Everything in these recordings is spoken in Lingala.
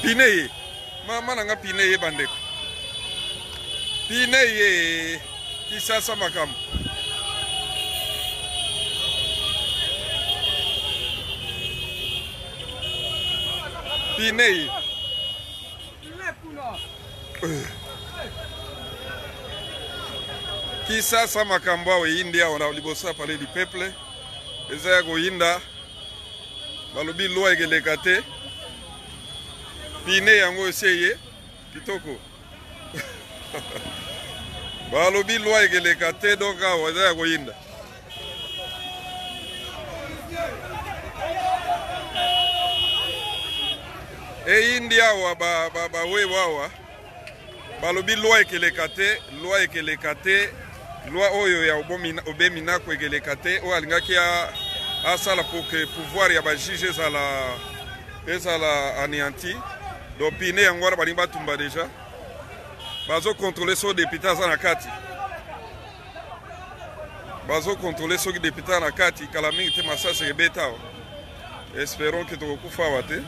Pine mama nanga pine bandeko. Pine kisasa makamu. Pine kisasa makambo awe India on a libosa parler du peuple. Eza ko inda balobi loi egelekate. Pine yango eseye kitoko. Balobi loi egelekate donc awa ko inda. E India wa ba we wawa balobi loi ekelekate loi oyo ya obemina ko ekelekate o alingaki asala pour que pouvoir ya ba juge ezala anéanti donc pine yango wana balingi batumba déjà bazo contrôler so député aza na kati bazo contrôler soki député na kati kala mingi te masasi ebeta espérons que tokokufa awa te.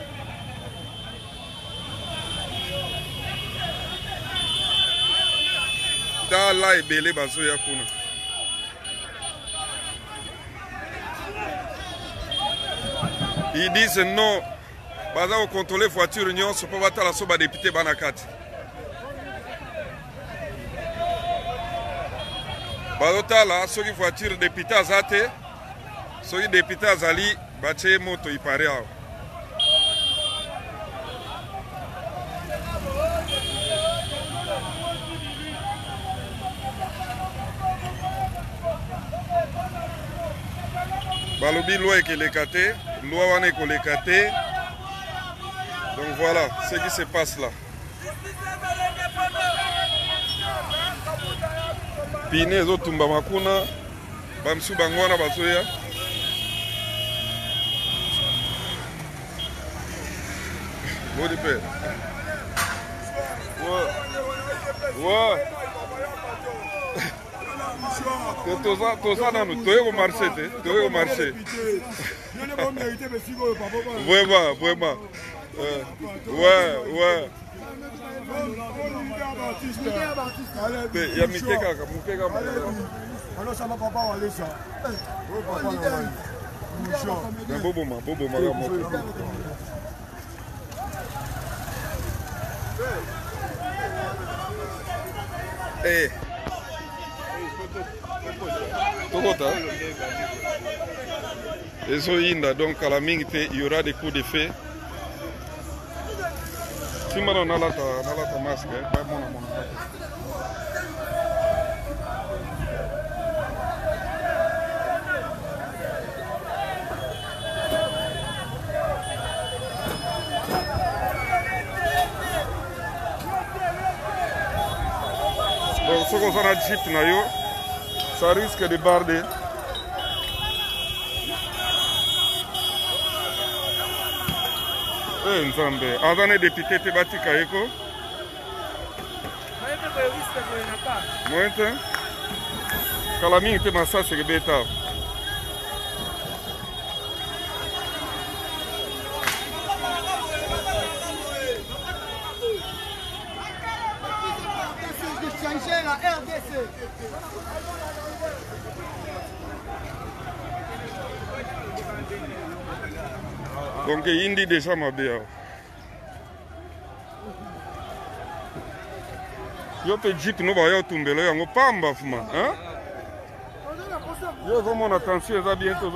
Là ebele bazo ya kuna ils disent non baza ko contrôler voiture nyonso po batala so ba député bana kati bazo tala soki voiture député azate soki député azali bache moto ipare awa balobi loi ekelekate, loi wana ekolekate. Donc voilà ce qui se passe là. Pine ezotumba makuna, bamsu bango wana bazoya. Bodi pe. Ouais. Toza nanu, toye marché te, toye marché. Vraiment. Ouais. Ya mike kaka, Boboma Inda, donc à la mingi il y aura des coups de feu. Si on a la masque, donc ce qu'on a jeep nayo, ça risque de barder. Nzambe, azane député te batika eko. Moente. Kala mingi te masasi gebeta. Donc il dit déjà ma bien. Yo te jeep no ba yo tumbelo yango pamba fuma, hein? Yo zo mon attention ça bientôt.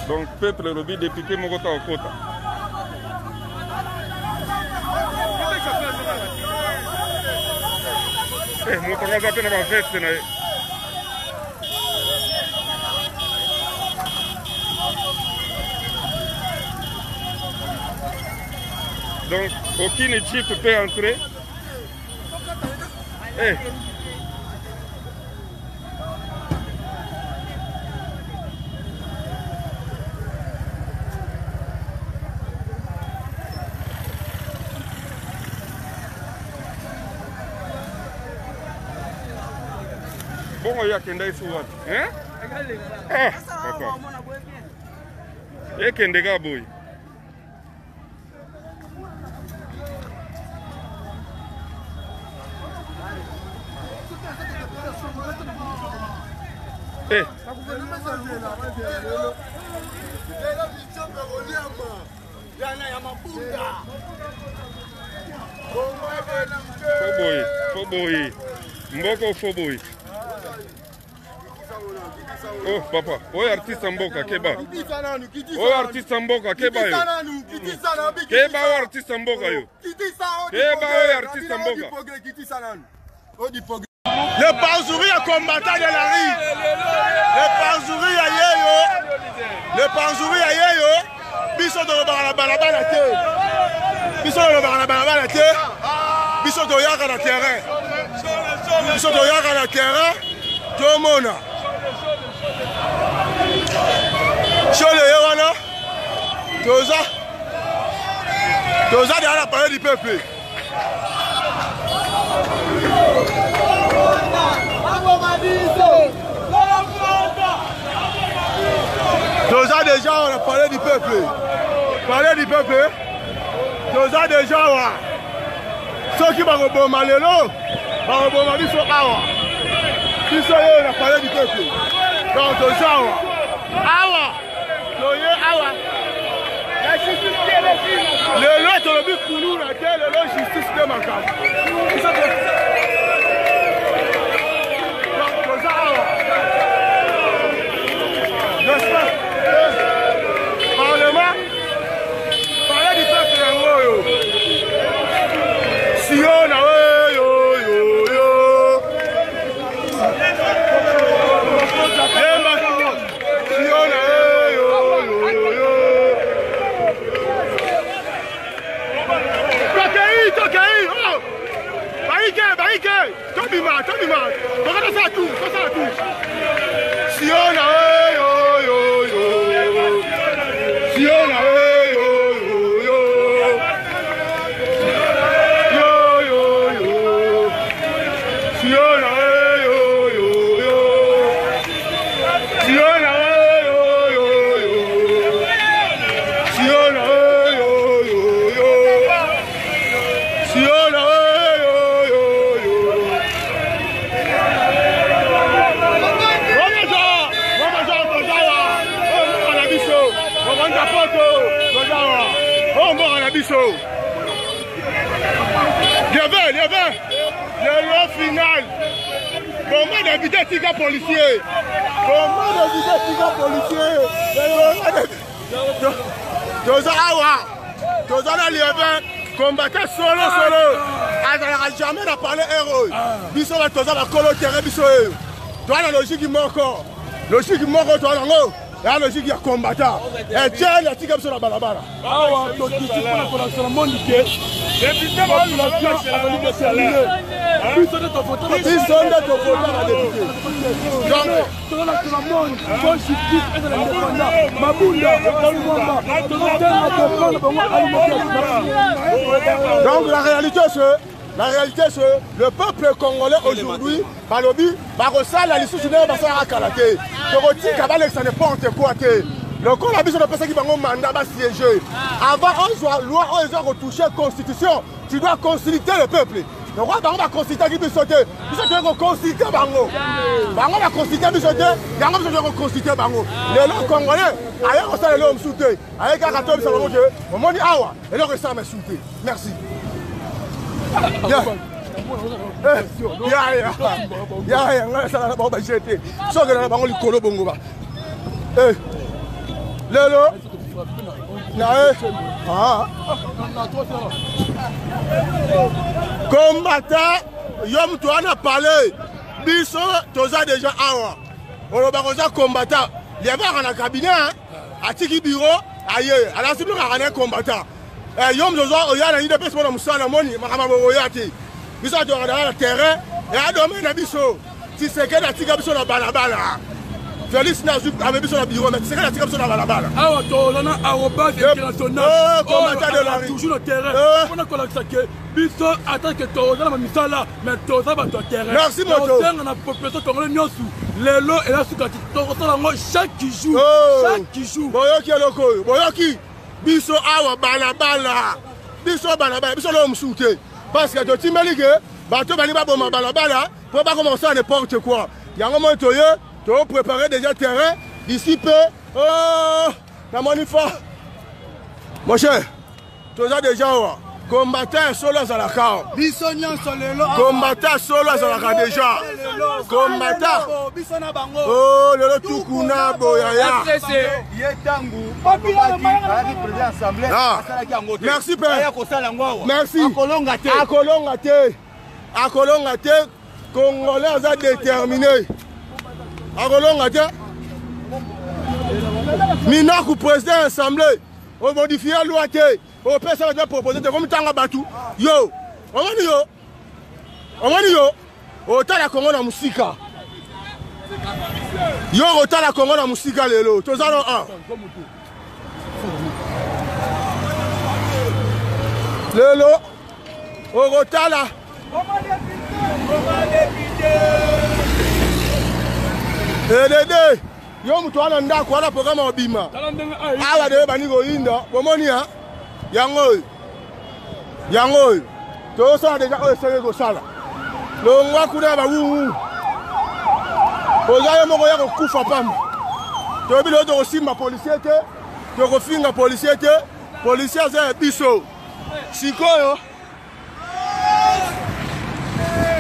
Donc peuple lobby député mokota okota. Motanga za pena ba veste na. Donc, aucune jeep peut entrer. Mbongo ya kenda isu wapi? Papa. Kende ka boy. Foboy. Mboko Foboy. Oh papa, oyo artiste mboka keba. Oyo artiste mboka keba yo. Keba oyo artiste mboka yo. Keba oyo artiste mboka. Le Panzouri est combattant de la rue. Le Panzouri a yeyo. Le Panzouri a yeyo. Biso de la balabala te. Biso de la balabala te. Biso de yaka na terrain. Biso de yaka na terrain. Tomona. Chole yewana. Toza de la parole du peuple. Toza déjà on a parlé du peuple. Parler du peuple. Toza déjà wa. Ceux qui vont bomber lelo, vont bomber biso awa. Biso on a parlé du peuple. Donc toza wa. Awa. Toye awa. La justice qui est là. Lelo to le but pour nous la guerre, lelo justice de makam. Parlement, parler du peuple en haut. Si on a yo. Si on a yo. Tokai, oh! Baïke! Tobima! Regarde ça tout! Si on a yo. Si on a yo. Si on a yo. Si on a yo. Si on a yo. Si on a le lot final. Comment d'éviter tigre policier? Toza awa. Toza na lievin. Combattant solo. Azalaka jamais na parler héros. Biso ba toza ba kolo terrain biso. Toi la logique moko. Toi nango. La logique ya combattant. Et tiens la tigre sur la balabala. Awa to titi pour la monde que. Député va la donc la réalité c'est le peuple congolais aujourd'hui, balobi, barosala l'issue de la basara kalaté. Toroti kabale ça n'est pas antiqué. Le corps a besoin de personnes qui vont mandat siéger. Avant, on loi, on les a retouché la constitution. Tu dois consulter le peuple. Le roi va consulter qui peut sauter. Il faut consulter Bango. Bango va consulter Bissoté. Yango va consulter Bango. Les lois congolais, ailleurs on s'est l'homme sauté. Avec un gâteau, ça va manger. On m'a dit awa. Et là, ça m'a sauté. Merci. Lelo combattant yom tu en as parlé biso toza déjà awa olobakoza combattant liaba na cabinet atiki bureau aye ala sibi ka combattant yom toza oyana ide pesa na musala moni makama boyati biso to na terrain et adome na biso ti sekeda tika biso na balabala Félix Nazou avait sur le bureau, mais c'est quand il a sur la balle. Ah, on a arrobas international. Commentateur de la rue. Toujours le terrain. On a collecté que Bisso attend que Toza va là, mais Toza va sur terrain. Merci, Moto. On a population congolaise Nyosu. Lelo et la Soukati. Chaque qui joue. Chaque qui joue. Boyoki Loko. Boyoki. Bisso awa balabala. Bisso balabala. Bisso l'homme souté. Parce que tu m'as dit que bateau baliba bon balabala. Pour pas commencer à n'importe quoi. Il y a un moment où tu as préparé déjà le terrain. D'ici peu. Oh. La manifa. Mon cher. Tu as déjà. Combattant solo à la carte. Combattant solo à la déjà. Combattant. Oh, le Tukuna Boyaya. Merci, père. Merci. Akolongate. Congolais a déterminé. Akolongate. Minaku président assemblée. On modifie la loi. Au personne va proposer de comme tanga batu. Yo, on va yo. Ota la Congo na musika. Yo ota la Congo na musika lelo. Tozalo un. Lelo. Ota la. Dede. Yo mutu ana ndako ala programme obima. Awa de bani go inda. Bomoni ha. Yango to so deja o sere go sala lo ngwa kuna ba wu o ya mo ya ko kufa pamba to bi lo to simba policier te to ko finga policier te policier za biso sikoyo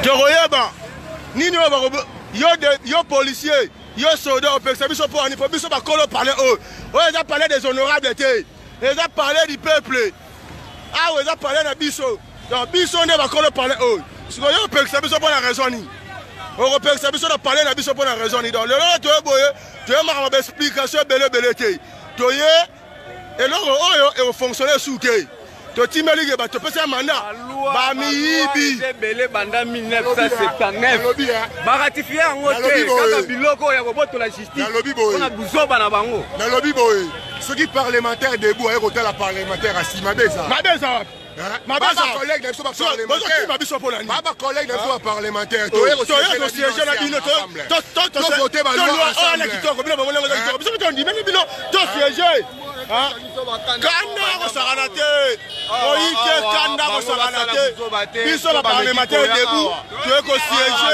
to royeba nini ba yo policier yo soldat o pesa biso pour ani pour biso ba kolo parler o ya parler des honorables te. Ils ont parlé du peuple. Ah, ils ont parlé de Bisso. Donc, Bisso n'est pas encore parlé. Si vous avez un peu que ça, Bisso pour la raison. On repère que ça, Bisso n'a parlé de Bisso pour la raison. Donc, le long, tu as une explication belle. Tu as et là, on fonctionne sous tes. Tu as dit que tu peux faire un mandat. Bamibi. Belé Banda 1979. Ratifié en côté. Quand Biloko, il y a la justice. On a besoin de bango. Dans le biboé. Ceux qui parlementaires debout avec hôtel à parlementaire à Simabeza. Mabeza. Ma collègue n'a pas parlementaire. Ma collègue n'a pas parlementaire. Tu es siégé là, tu as voté la loi. Tu as siégé. Kanda Saranate. Oike Kanda Saranate. Ils sont parlementaires debout. Tu es siégé.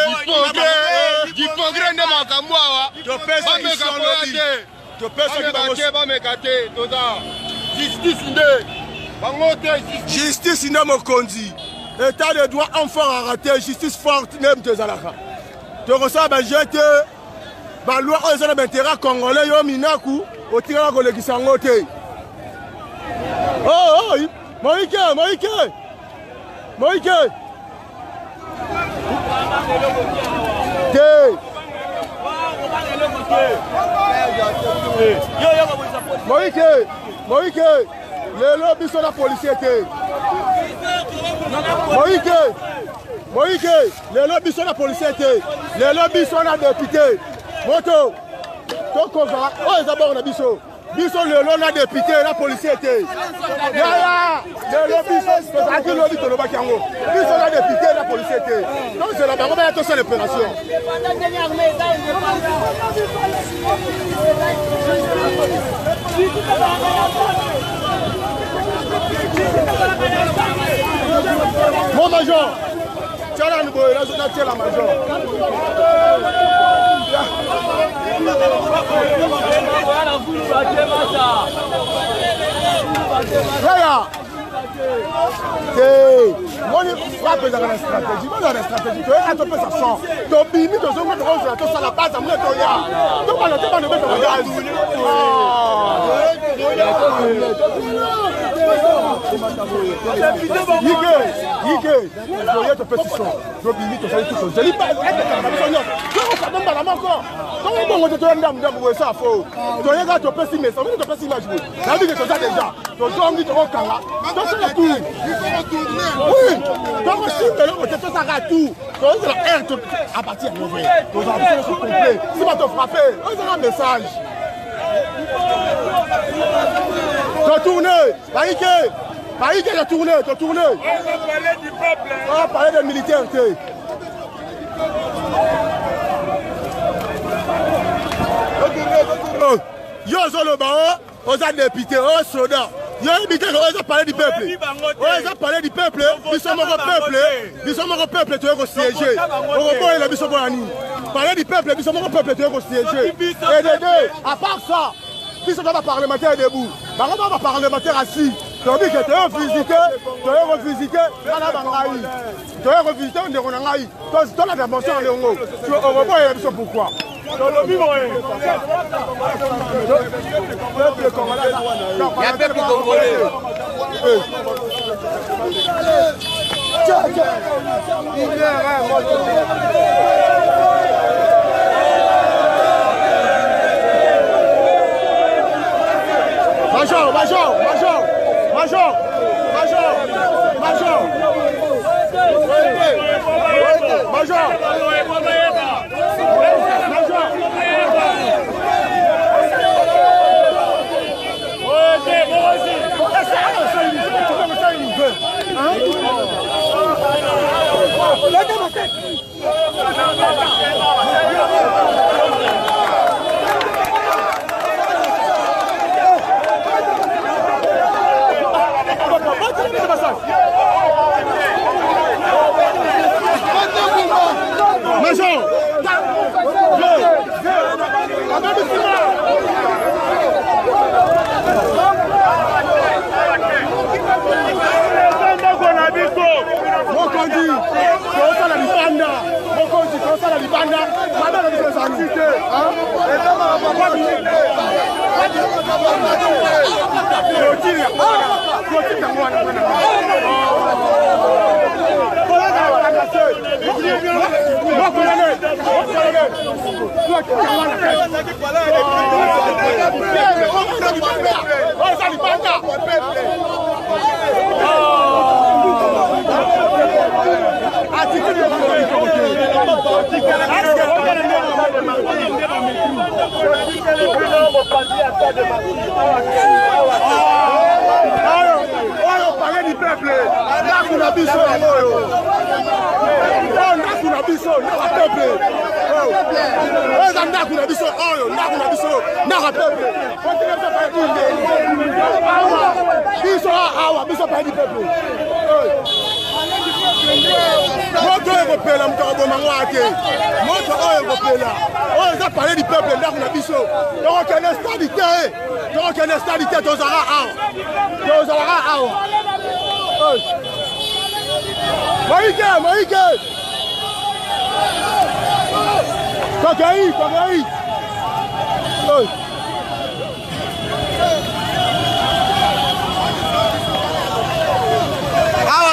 Du progrès de Makamboa. Tu peux ça qui sont lobby. Tu peux ça qui va me gâter. Justice ina mokonzi. État de droit enfin arrêté. Justice forte nem te zalaka. Tu reçois ba jeté. Ba loi aux intérêts congolais yo minaku. Au tirage ko lekisa ngote. Oh, Moïke. Moïke, le lobby sont la policier. Moïke, le lobby sont la policier. Les lobbies sont la député. Moto, Tokova, oh, ils abordent la biso. Biso, le long la député, la policier. Yaya, le lobby sont la lobby de l'Obakiango. Biso, la député, la policier. Donc, c'est la barre, on va l'opération. Mon major, tiens là, nous là, tiens la major. Moi, je frappe dans la stratégie. Moi, dans la stratégie, tu as un peu ça sent. Tu as bimé, tu as un la base, tu as un peu de kala moko tongo bongo te toyenda ndambo boye ça faux toyega topesi mesa moni topesi image boye nabi ke toza déjà tozongi tokokanga tosala tout oui tongo simbe longo te tosaka tout tozala air à partir de mauvais tozala tout complet si ba to frapper on a un message tourner Baïke de tourner. On va parler du peuple. On va parler des militaires. Yo, on a député, on soda. Yo, on a parlé du peuple. On a parlé du peuple. Ils sont mon peuple. Ils sont mon peuple, tu es siégé. Ils sont parler du peuple, ils sont mon peuple, tu es siégé. Et les deux, à part ça, ils sont pas parlementaires debout. Par contre, on va parlementaire assis. Tu as dit que tu as revisité, tu as revisité, on est en Aïe. Tu as la dimension en Léongo. Tu as revisité pourquoi. Il y a peuple congolais.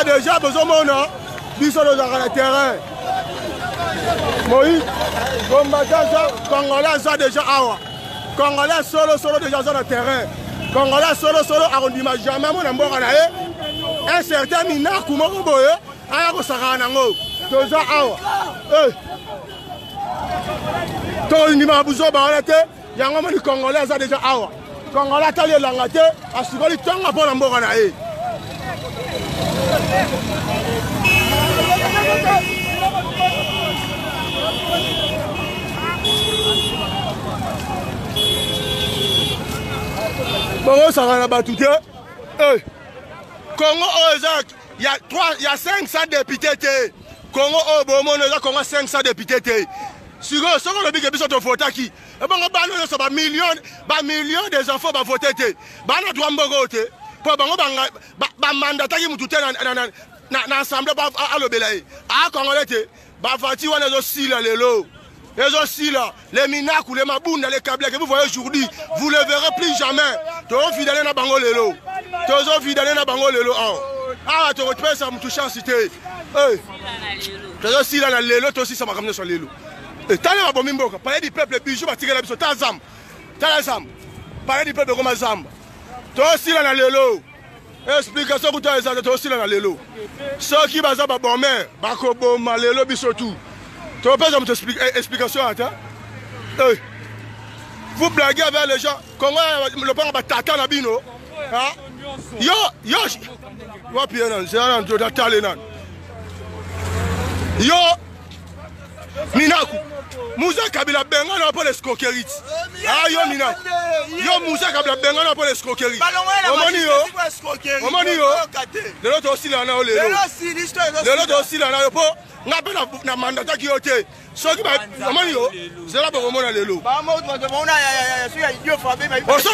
Déjà besoin de biso dans le terrain. Moïse, Congolais ça déjà awa. Congolais solo déjà dans le terrain. Congolais solo arrondissement jamais mon mbora na e. Un certain minard kuma ko boye, aya ko saka nango. Toza awa. To ni ma buzo ba olete, yango mon Congolais ça déjà awa. Congolais tali langate, asibali tonga pona mbora na e. Bon, ça va là-bas tout Congo il y a 500 députés. Congo il y a 500 députés. Si vous avez le bilan de vote qui, et bon, millions des enfants vont voter. Bana doit voter. Pour mandat qui m'a tout na assemblée à l'obélaï. Ah, Congolais, bafati wana les aussi là les aussi là les minakou les mabouna les câbles que vous voyez aujourd'hui, vous le verrez plus jamais. Tozo fidèle na bango lelo. Tozo fidèle na bango lelo. Ah, tu retrouves ça me touche en cité. Tozo si là na lelo, toi aussi ça m'a ramené sur lelo. Tala babomi mboka, palais du peuple bijou batikela biso ta zamba. Tala zamba. Palais du peuple comme zamba. Tosila na lelo. Explication kuta ezana tosila na lelo. Soki baza ba bomber, bakoboma lelo biso tout. Tu peux me explication attends. Vous blaguez avec les gens. Comment le père va tata na bino? Hein? Yo. Wa piena, c'est un de talent. Yo. Minaku. Moussa Kabila Bengana pour l'escroquerie. Ah yo Minaku. Yo Moussa Kabila Bengana pour l'escroquerie. Omoni yo. Le lot aussi là na lelo. Le lot aussi là na po. Ngabe na mandata ki yote. Soki ba omoni yo. Zela ba omona lelo. Ba mo na ya so ya yo frappé ba. O so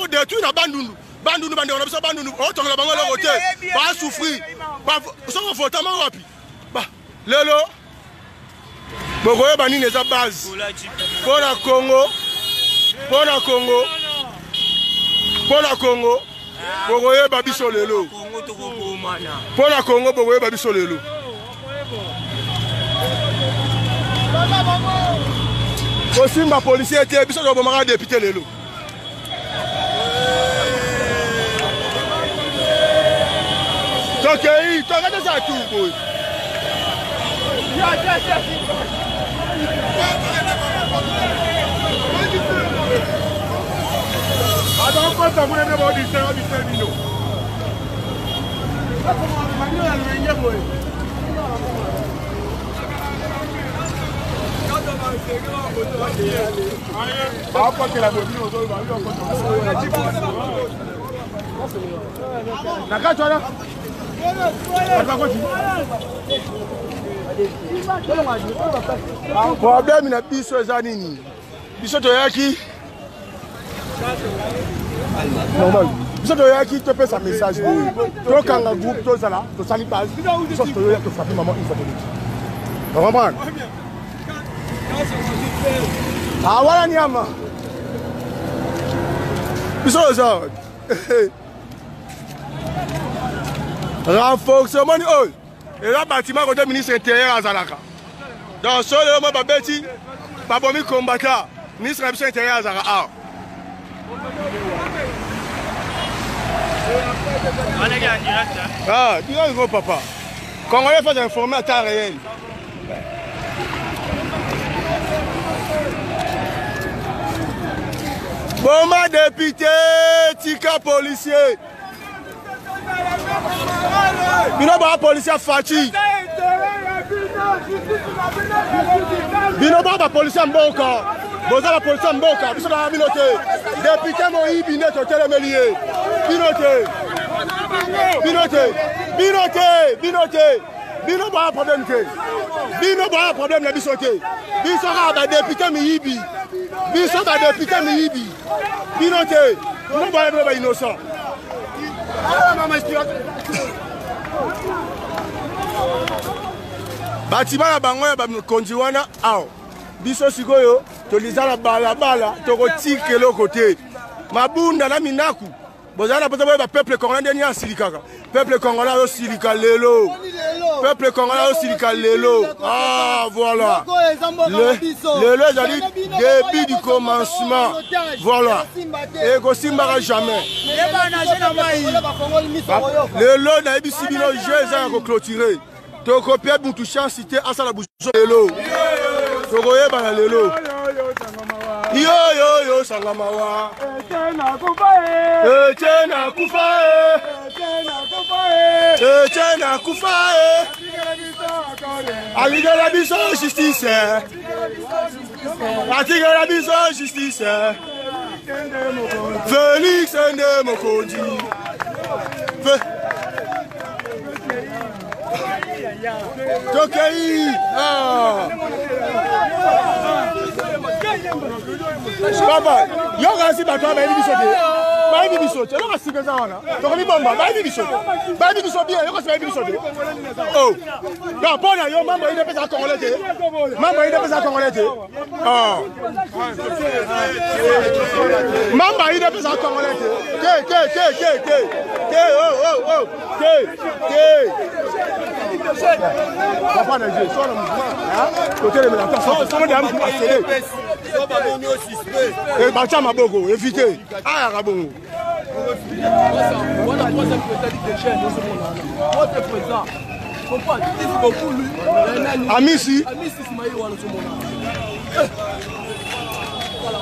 de tu na bandundu. Bandundu bande on a bandundu. O to la bango le côté. Ba souffrir. Ba so faut tama wapi. Ba lelo. Bokoye bani neza base. Pona Congo. Bokoye babiso lelo. Pona Congo bokoye babiso lelo. Osimba policier était biso do bomaka député lelo. Tokei, tokata ça tout boy. Problème na biso eza nini? Biso toyaki. Normal. Biso toyaki to pesa message. To kanga groupe to zala, to sali base. Biso toyaki to frapper maman une fois de suite. On comprend? Ah voilà nyama. Biso eza. Renforcement ni ol. Et là bâtiment côté ministre intérieur à Zalaka. Dans ce lieu moi babeti babomi combattant ministre intérieur à Zalaka. Ah, dis-moi gros papa. Congolais faut informer à temps réel. Boma député, tika policier. Bino ba policier Fati. Bino ba policier Mboka. Boza ba policier Mboka. Biso na binote. Député Moïbi ne to telemelier. Binote. Bino ba problème te. Bino ba problème na bisote. Biso ba député Moïbi. Biso ba député Moïbi. Binote. Bino ba innocent. Bâtiment ya bango ya bakonzi wana awo biso sikoyo toliza na balabala tokotika eloko te mabunda na minaku bozala poto ba peuple congolais ndeni asilikaka peuple congolais yo silika lelo peuple congolais yo silika lelo ah voilà lelo ezali début du commencement voilà et kosimbaka jamais lelo na ebisi bino jeu ezala ko clôturer tokopia butu chance cité asala buso lelo tokoyeba na lelo yo sangamawa etena kufa aligela biso justice atigela biso justice Félix Ende Mokonzi Tokei Papa, yo kasi bato ba biso te. bayebi biso te eloko sika eza wana tokomi bomba bayebi biso bien eloko si bayebi biso te o donc mpo na yo mambo yide mpeza congolais te mambo yide mpeza congolais te mambo yide mpeza congolais te papa na jeu soit le mouvement côté de la personne ça va me passer et bacha maboko éviter ah rabongo voilà troisième président des jeunes dans ce monde votre président comprends il faut beaucoup lui Amisi Simaï wala ce monde voilà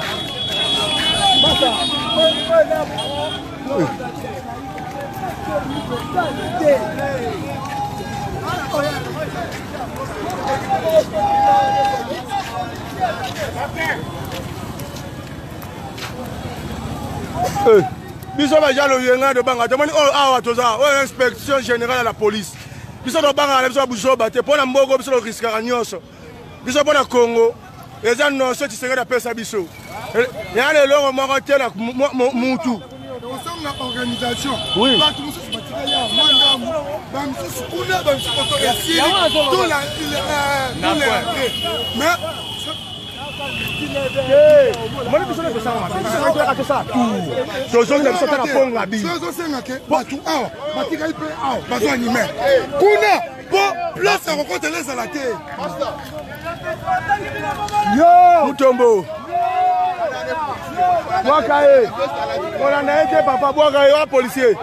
biso baja loyenga de banga tomoni oyo awa toza oyo inspection générale ya la police biso tobanga na biso ya buzoba te mpo na mbogo biso toriskaka nyonso biso mpo na congo eza nonso Tshisekedi apesa biso ya lelongo moko te na mutu na organisation oui bato mosusu batikali ya mandamu bamisusu kuna bamisusu koto esili mais tozonga biso tala ponga bi tozosenga ke bato awa batikali mpe awa bazoanime kuna mpo place ya kokotela ezala te yo mutombo bwaka ye kolanda ye te papa bwaka ye wa policier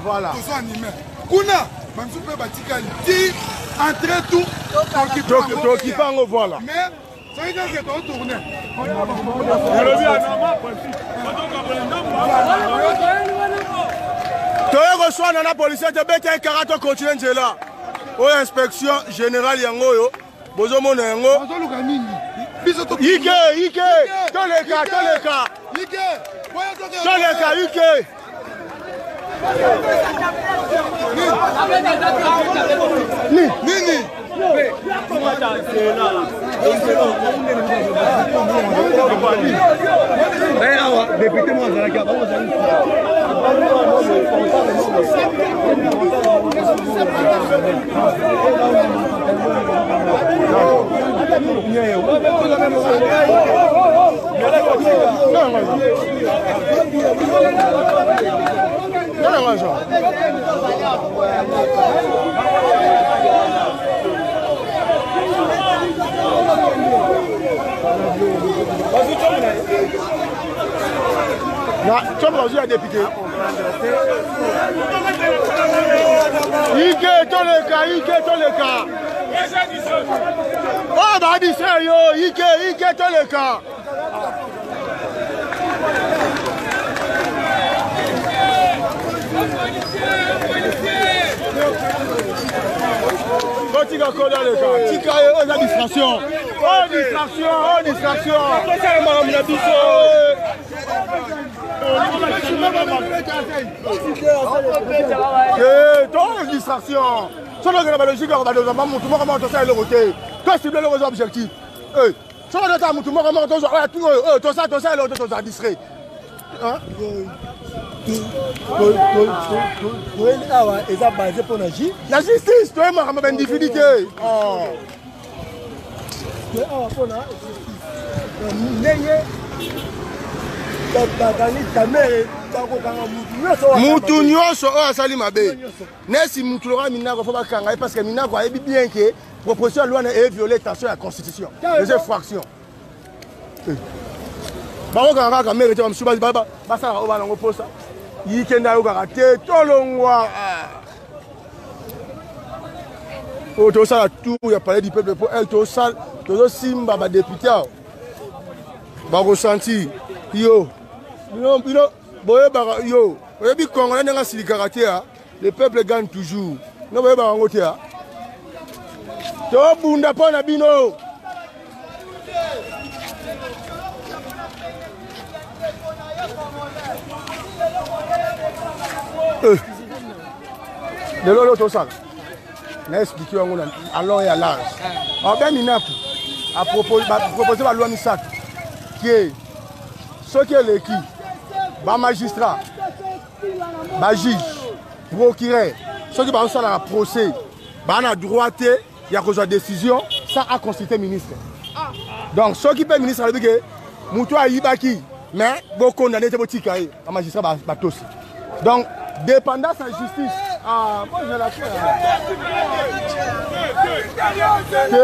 voilà kuna bamisusu mpe batikali ti entre tout tokipango voilà mais soki kaka totourne toye koswana na policier tobeta ekara tokontinue nzela oyo inspection générale yango oyo bozomona yango bazoluka mingi biso ike toleka ike nini député moi azalaki Chomba aussi a député. Ike toleka. Oh bah dis ça yo, Ike toleka. Tika koda le ka. Tika yo la distraction. Oh distraction. Distraction. Ça doit être la logique, on va nous avoir mon tour, comment ça est le côté. Toi, c'est bien le objectif. Ça va être un tour, comment tout ça, l'autre, ça distrait. Hein? eza basé pour la justice, toi, ma individualité. mutu nyonso oyo asali mabe nesi mutu loka minako fo bakanga ye parce que minako ayebi bien ke proposition ya loi na eviole tension ya constitution les infractions bakokanga kaka mere te bamosusu basalaka oyo banango mposa yikende ayokaka te tolongwa oyo tosala tour ya palais du peuple mpo tozosimba badepute awo bakosentir yo bino boyebaka yo oyebi congolais ndenge asilikaka te le peuple gagne toujours no boyebaka yango te tobunda mpo na bino lelo tosala n'a expliqué à long et à large. Alors, ben Minaku a proposé la loi Misak qui est ce qui est l'équipe, le magistrat, le juge, le procureur, ceux qui vont faire un procès, il droit il y a une décision, ça a constitué ministre. Donc, ceux qui peuvent ministre, c'est que Moutoua Ibaki, mais beaucoup condamnés, c'est le magistrat Batosi. Donc, dépendance en justice. Ah, moi je la fais. Yo.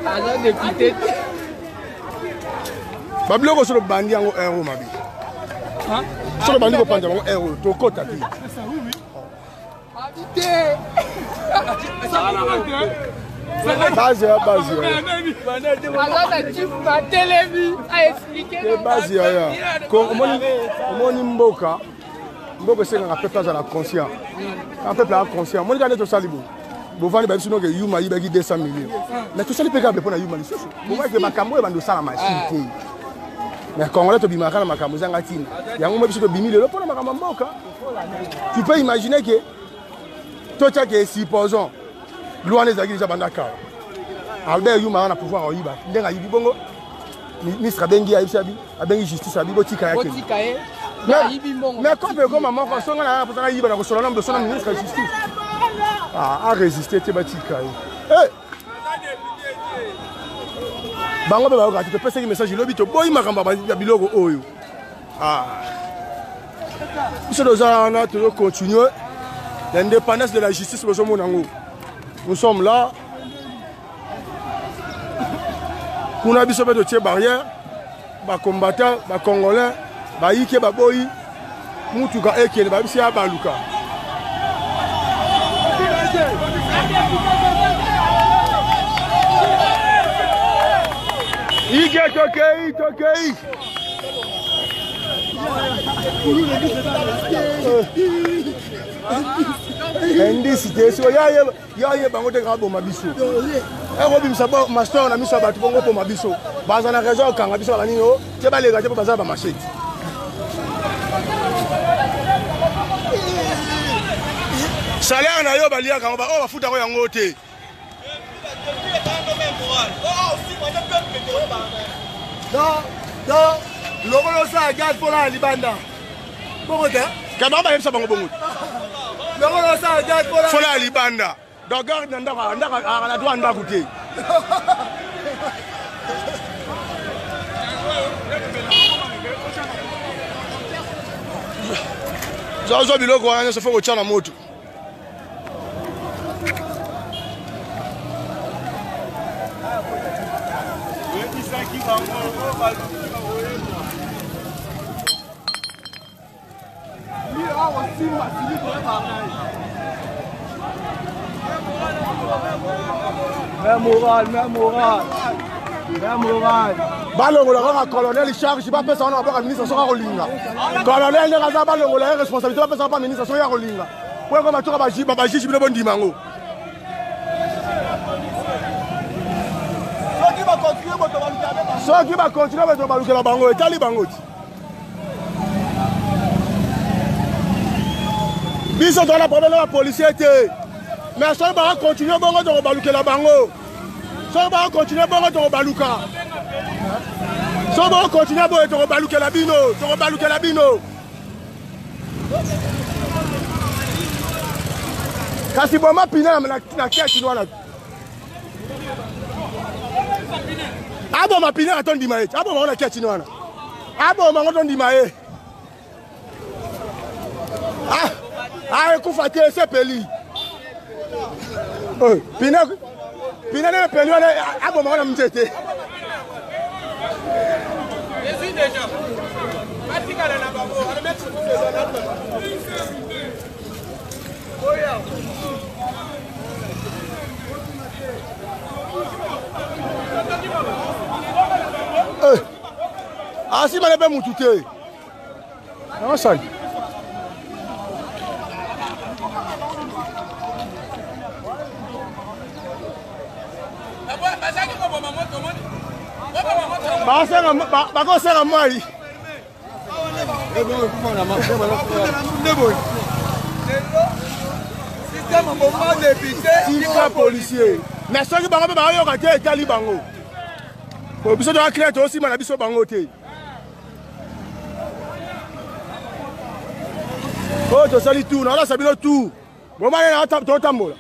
Alors, député. Babiloko sur le bandit en héros, ma vie. Sur le bandit, on prend un héros. Tu côté. Base. Mboka c'est un peuple à la conscience. Un peuple à la conscience. Moi, je suis allé vous vendez bien sûr que Yuma il y 200 millions. Mais tout ça les pécables pour Yuma. Vous voyez que ma caméra va nous faire la machine. Mais quand on est au Bimaka, ma caméra zangatine. Il y a un moment où Bimile le pour ma Mboka. Tu peux imaginer que toi tu as supposons loin des aguilles Bandaka. Albert Yuma on a pouvoir en Iba. Ndenga Ibi Bongo. Ministre Bengi Aïsabi, Abengi Justice Abi Botika Yake. Mais comme maman quand on a pour Iba dans son nom de son ministre de Justice. À résister Tibatika. Bango ba tu peux passer un message lobito boy makamba ba biloko oyo. Nous devons continuer l'indépendance de la justice. Nous sommes là. Nous avons besoin de ces barrières. Les combattants, les Congolais, les Ike, les Boyi, Moutuka Eke, les Babisia, les Luka. Ike, Tokei. Indicité, so ya bango te grabo mabiso. Robi msaba master na miso ba tubongo po mabiso. Baza na raison kanga biso ba nini o, te ba lega te baza ba machete. Salaire na yo ba lia kanga ba o ba futa ko yango te. Non, lokolo sa garde pour la libanda. Bongo te? Kaba ba yemsa bango bongo. Faut la libanda. Donc garde la douane d'à côté. Zozo biloko wana se fait au tchana moto. Même moral. Balongo la colonel charge, je pas penser on a pas ministre sera rolinga. Colonel ne raza balongo la responsabilité pas penser pas ministre sera rolinga. Pour comme tu ba juge bi bon dimango. Ceux qui va continuer à baluka la bango et tali bango. Biso dans la problème la police était. Mais ça va continuer bongo de baluka la bango. Ça va continuer bongo de baluka. Ça va continuer bongo de baluka la bino, de baluka la bino. Kasi boma pina na keti wana. Abo ma pina atondi mae. Abo ma na keti wana. Abo ma ngotondi mae. Ah, kufate sepeli. Oh, pina ne peli wana abo ma na mtete. Jésus déjà. Matika na babo, on met sur Oya. Ah si mane be mutute. Non ça. Ba ko sera mai. Tika policier. Mais ceux qui bango bango yoka te etali bango. Pour biso de clair to aussi mana biso bango te. Oh to sali tout, na sabino tout. Bon mana na to tambola.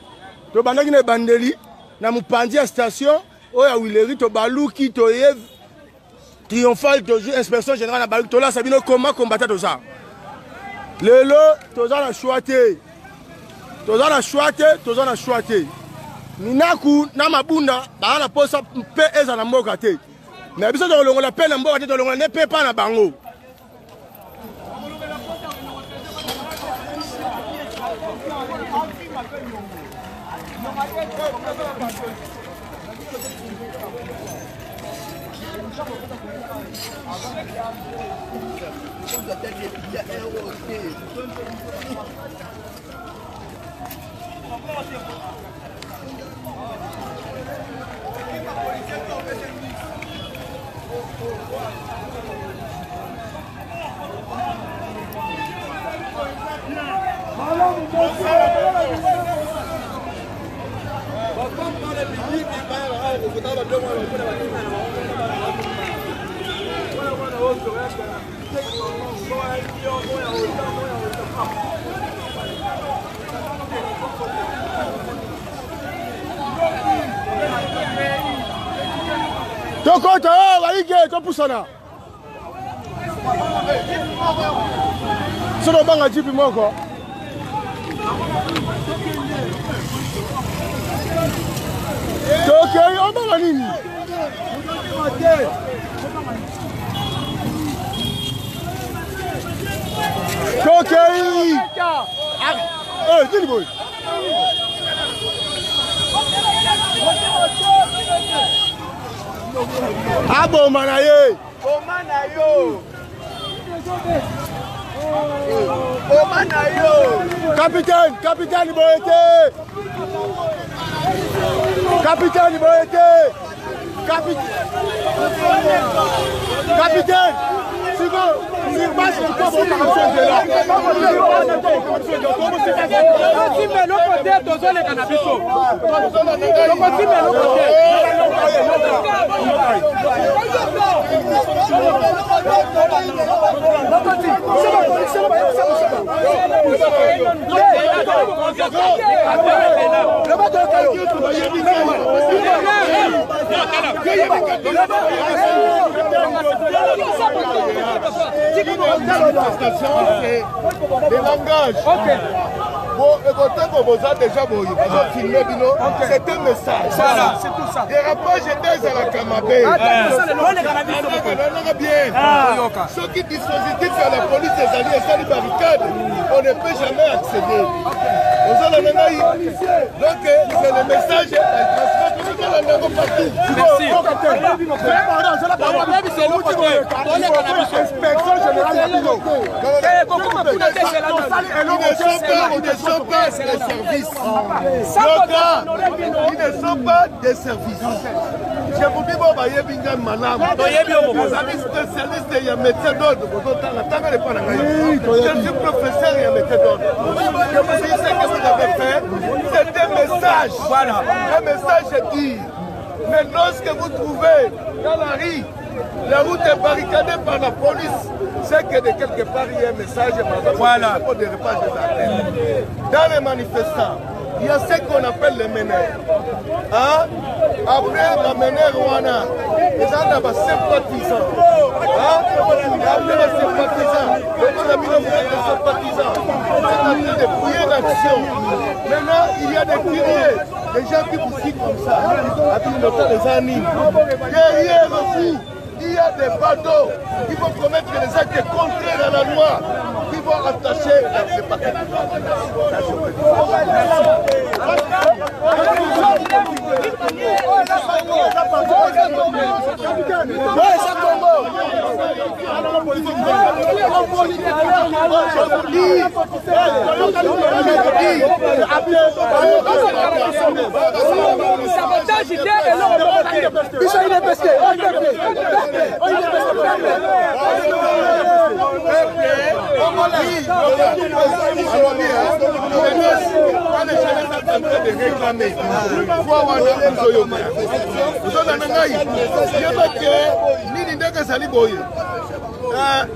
To bandaki na bandeli na mupandi ya station oya Wileri to baluki to yev triomphal to inspection générale na baluki to la sabino comment combattre to ça. Lelo to za na choite. Toza na choite. Minaku na mabunda ba na posa mpe eza na mboka te. Mais biso to longola pe na mboka te to longola ne pe pa na bango. Tokota waige topusana. Sono banga jipi moko. Tokei obanga nini? Tokei. Eh, dini boy. Abo manaye. O manayo. O manayo. Capitaine Boyete. Capitaine Boyete. Capitaine. Si passe le corps, on va faire là. Des langages. C'est un message. C'est tout ça. Les rapports j'étais à la Kamabé. Ce qui dispositif à la police des alliés, c'est les barricades. On ne peut jamais accéder. Donc c'est le message. Merci. Inspection générale. Ils ne sont pas des services. Ils ne sont pas des services. Je vous dis, bon, il y a bien malade. Il y a spécialiste, il y a médecin d'ordre. Je suis professeur, il y a médecin d'ordre. Je vous dis ce que vous avez fait. C'est un message. Voilà. Un message dit. Mais lorsque vous trouvez dans la rue, la route est barricadée par la police, c'est que de quelque part il y a un message. Voilà. Dans les manifestants, il y a ce qu'on appelle les meneurs. Hein? Après la meneur Rwanda, ils ont des sympathisants. Hein? Après les sympathisants, les sympathisants, c'est en train de fouiller l'action. Maintenant, il y a des cuiriers, des gens qui vous citent comme ça, à tout le temps des animes. Derrière vous, il y a des bateaux qui vont commettre des actes contraires à la loi, qui vont attacher les paquets. Sabotage idée et l'homme. Bicho il est pesqué.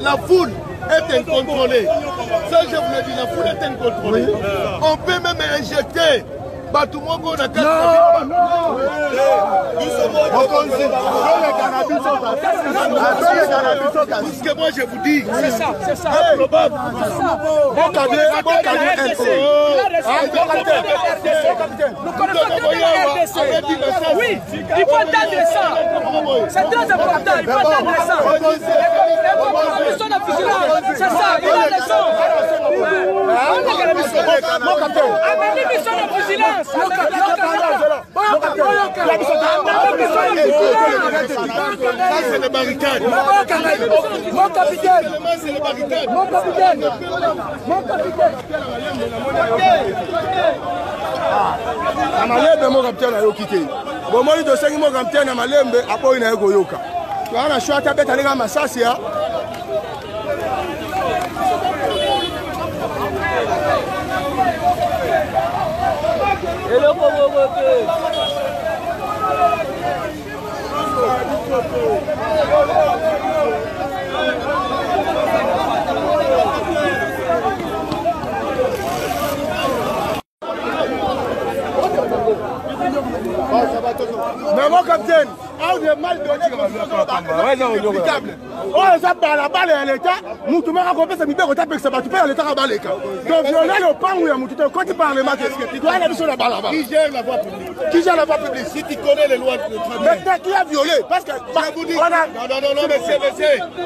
La foule est incontrôlée. Ça, je vous le dis, la foule est incontrôlée. On peut même injecter. Tout le monde a ce que moi je vous dis, c'est ça, c'est ça. Probable. Bon cadet, nous connaissons très bien la RDC. Oui, il faut attendre ça. C'est très important, il faut attendre ça. C'est ça, il a raison. Amenez mission de vigilance. C'est les barricades. Mon capitaine. C'est les barricades. Mon capitaine. Mon capitaine. Amalembe mon capitaine a quitté. Bon moi de 5 mon capitaine Amalembe apo ina ego yoka. Tu as na shota beta ninga masasi ya. Mais mon capitaine, on est mal donné comme oh, ça par la balle à l'état, nous tout le monde a ça libère au tapé que ça va tuer à l'état à balé. Donc violer le pan ou à quand tu parles match, tu dois aller sur la balle là-bas. Qui gère la voie publique? Qui gère la voie publique? Si tu connais les lois de travail. Mais qui a violé? Parce que vous dites non, monsieur.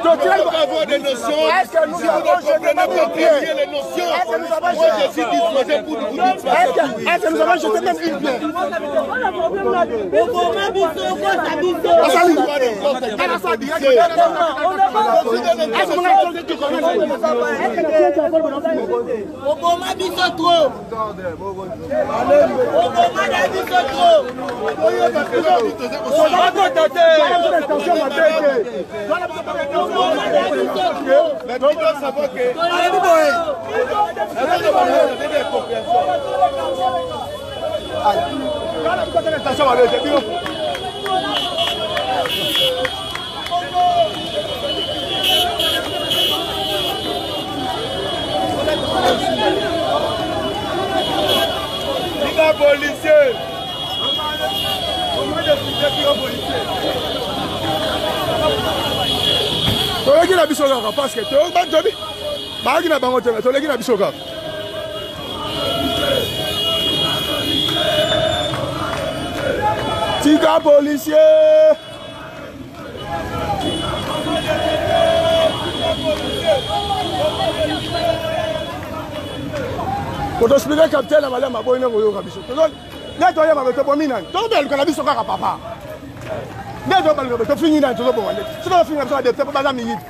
Donc tu dois avoir des notions. Est-ce que nous avons jeté les notions? Moi je suis disposé pour vous dire. Est-ce que nous avons jeté même une pierre? Oboma biso trop. Oboma na biso trop. Policier. Toleki na biso kaka parce que to banjobi baaki na bango te toleki na biso kaka tika policier pour t'expliquer capitaine na malama boy na koyoka biso ne to yema beto bomina to bel kana biso kaka papa ne to bel beto fini na to bo wande si to fini na biso de te pas minute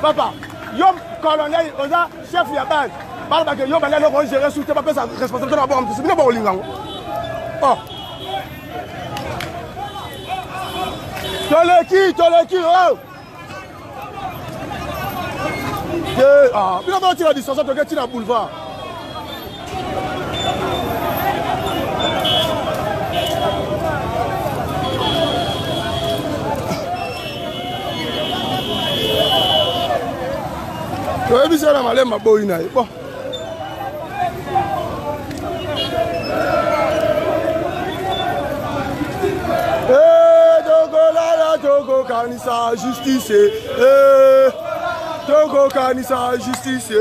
papa yo colonel oza chef ya base bala ke yo bala ko gérer sous te pas sa responsabilité na bon c'est bien bon lingango oh toleki oh ah bien on tire la distance to get na boulevard. Oui, c'est la malème à Boïna. Bon. Togo Kanisa justice. Togo Kanisa justice.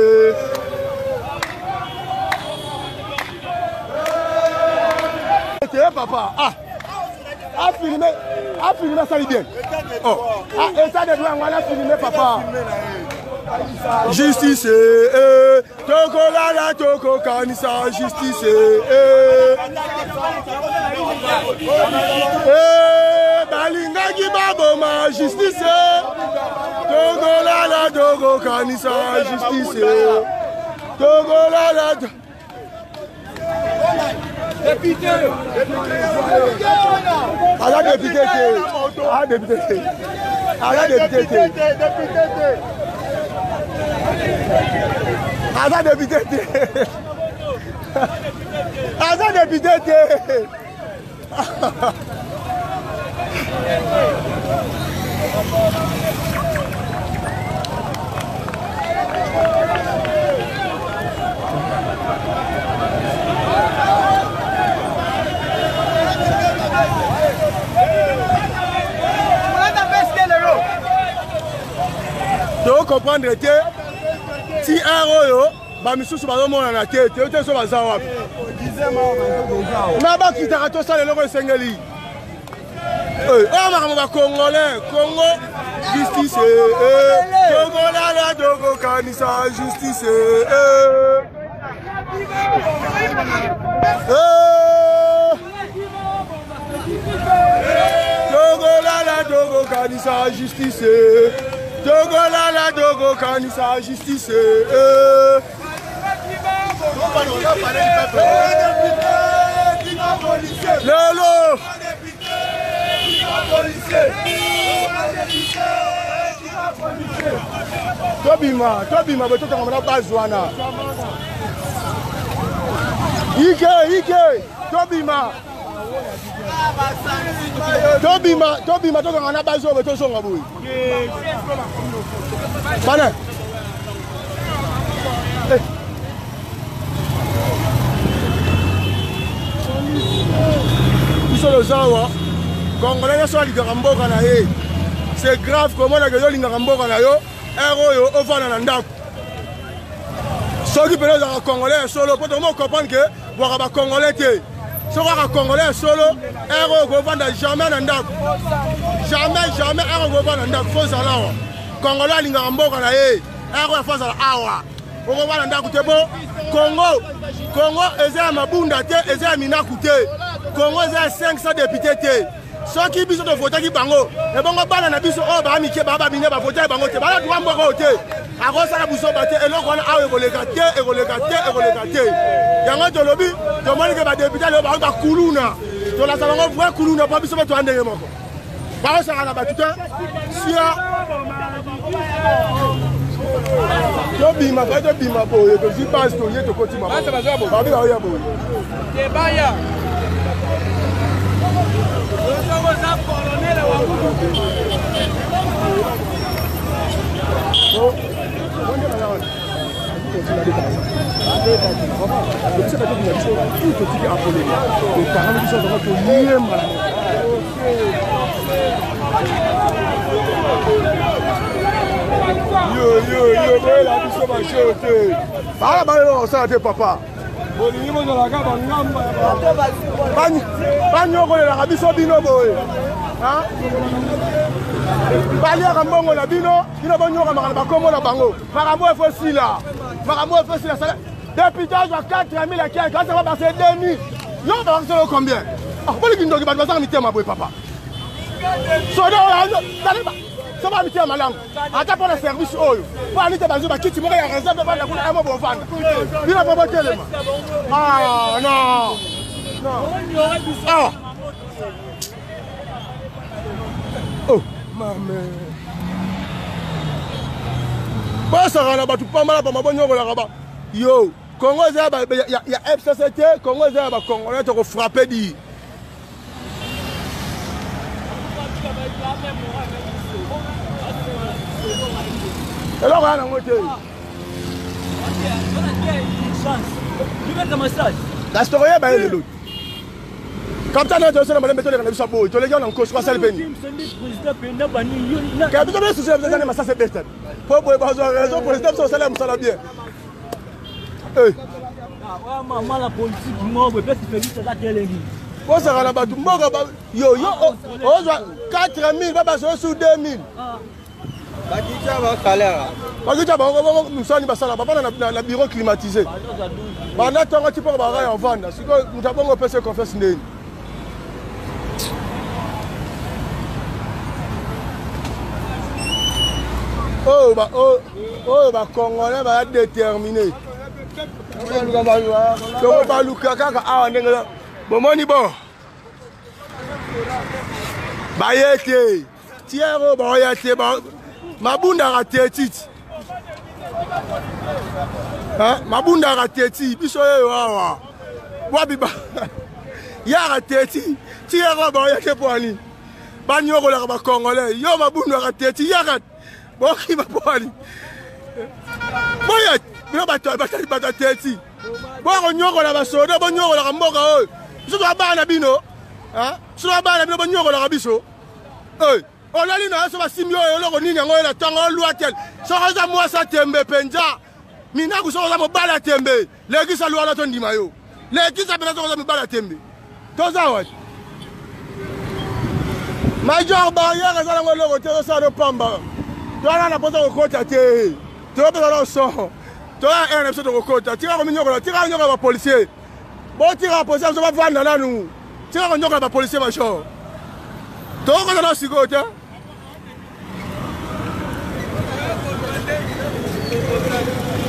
Papa. A filmé ça bien. Oh. Et ça de droit, on va filmer papa. Justice, Togo Lala, Togo Kanisa, justice, Balinga Gibaboma, justice, Togo Lala, Togo Kanisa, justice, Togo Lala, Député. Ala député. Ah député. Ala député. Ala député. Ala député. Tu comprendre que si un euro, bamisusu bazomona te te so baza wapi. Na ba kitaka to sala loko esengeli. Oh makambo ba congolais, Congo justice Togo la Togo kanisa justice Togo la Togo kanisa justice Togo la Togo kanisa justice Lolo Tobima beto kama bazwana Ike Tobima to kama bazo beto songa boy Bana Isolo zawa Congolais so alika mboka na ye. C'est grave comment la gueule linga mboka na yo. Ero yo ovana na ndako. Soki pele za Congolais solo pour tout monde comprendre que boka ba Congolais te. So ka Congolais solo ero go vanda jamais na ndako. Jamais ero go vanda ndako fo za lawa. Congolais linga mboka na ye. Ero fo za awa. Go vanda ndako te bo. Congo eza mabunda te eza minaku te. Congo eza 500 députés te. Soki biso to voter ki bango e bongo bana na biso o ba mike ba bine ba voter bango te bana duwa mboko te akosa na buso bate eloko wana awe koleka te yango to lobi to moni ke ba député le ba kuluna to la salongo vrai kuluna pa biso to andenge moko ba sa na ba tuta sia to bima boye to si passe to ye to kotima ba bi ba ya boye te baya papa. Banyokolela biso bino boye. Hein? Balia kambongo la bino banyoka makala bakomo na bango. Makambo efosila. Depuis à 4000 à 15 quand ça va passer 2000. Yo va passer combien? Ah, pas les kindoki ba bazanga mitema boye papa. Soda ça va mitema malango. Ata pour le service oyo. Pas ni te bazo ba kiti moko ya réserve ba na kuna amo bovanda. Bila baba telema. Ah non. Ah. Oh, maman. Pas ça là ba tu pas mal ba mabonyo la ba. Yo, Congo za ba ya FCCT, Congo za ba Congolais to frapper di. Alors on a monté. La story ba ele l'autre. Comme ça, nous avons des méthodes de sabot. Tu les gars, on cause quoi ça le béni? Quand tu as des soucis, ça c'est bête. Pour avoir raison, pour les temps, ça va bien. Maman, la politique, moi, je vais faire ça. Bon, ça va là-bas, tout le monde. Yo, on doit 4000, pas sur 2000. Nous sommes dans le bureau climatisé. On attend un petit peu en vente. Nous avons un peu de confiance. Oh, Congolais va être déterminé. tokobaluka kaka awa ndenge bomoni bo baye te tiero baoya te mabundaka te titi mabundaka te ti biso oyo awa wabiba yaka te ti tiero baoya te poani banyokolaka bakongole yo mabundaka te ti yaka bokima poani boya bino batali bata te ti bokonyokola basoda bonyokolaka mboka oyo biso twabana bino biso twabana bino bonyokolaka biso olali na so basimbi oyo eloko nini yango ela ntongo olwa tele soko oza mwasi atembe mpenza minaku soko oza mobali atembe lekisa lwana tondima yo lekisa mpenza soko oza mobali atembe toza wati major barrière eza nango eloko te osala nopamba towana na mposa kokota te topesa na oso toya ene biso tokokota tika kominyokola tika konyokola bapolisier botika bapolisier biso bavanda nanu tika konyokola bapolisier major tokokota na osikoyo te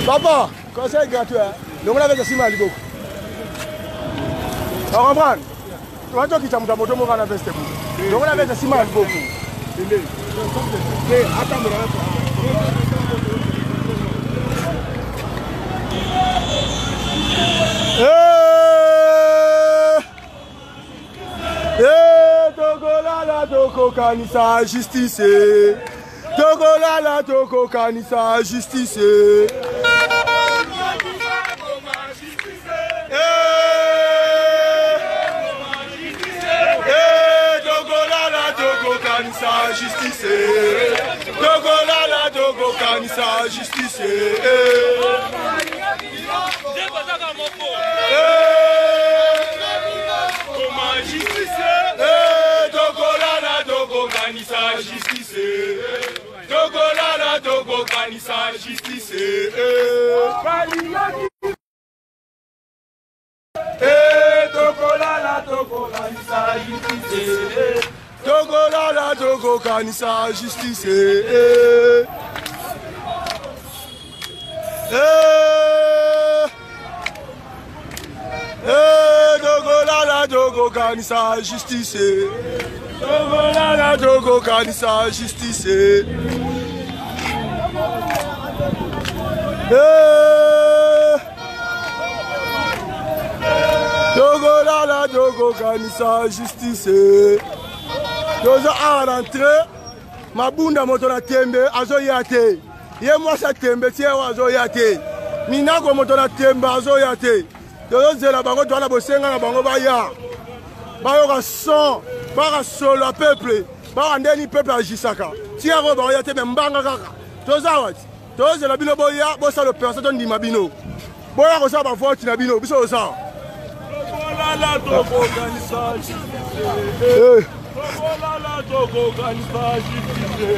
papa conseil gratuit longola avec asima ya liboko ocomprendre toatokita moto ya moto moko na veste ku longola avec asima ya liboko Togolala tokokanisa justice Togolala tokokanisa justice Togolala tokokanisa justice Togolala tokokanisa justice Togolala tokokanisa justice Togolala tokokanisa justice Togolala tokokanisa justice Togolala tokokanisa justice Togolala tokokanisa justice Togolala tokokanisa justice Togolala tokokanisa justice toza awa na entrée mabunda moto na tembe azoya te ye mwasi atembe ti ewa azoya te minako moto na tembe azoya te tozozela bango towana bosenga na bango baya bayoka son baka solo ya peuple baka ndeni peuple agisaka ti yango baoya te me mbanga kaka toza wati tozozela bino boya bosala operation tondima bino boya kosala bavoti na bino biso osala Togolala tokokanisa justice Togolala tokokanisa justice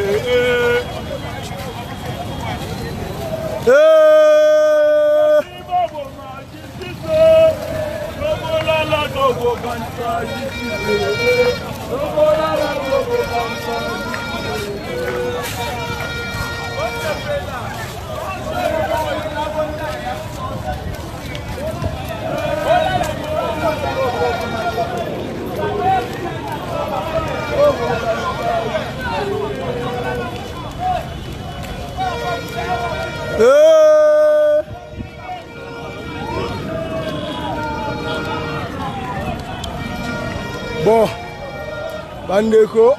Togolala tokokanisa justice Togolala tokokanisa Bon, bandeko,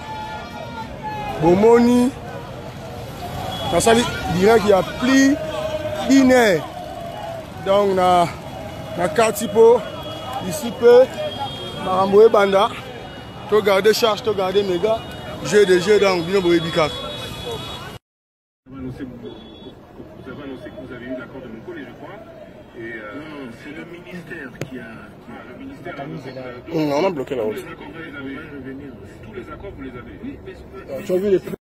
bomoni, nasali direct il y a plus d'une heure. Donc na quartier ici peu, maramboé banda, to garder charge, to garder méga, jeu de jeu donc bino boye bikak. Vous avez annoncé que vous avez eu l'accord de Moukole, je crois. Et c'est le ministère qui a le ministère a On a bloqué la route. tous les accords, vous les avez. Tu as vu les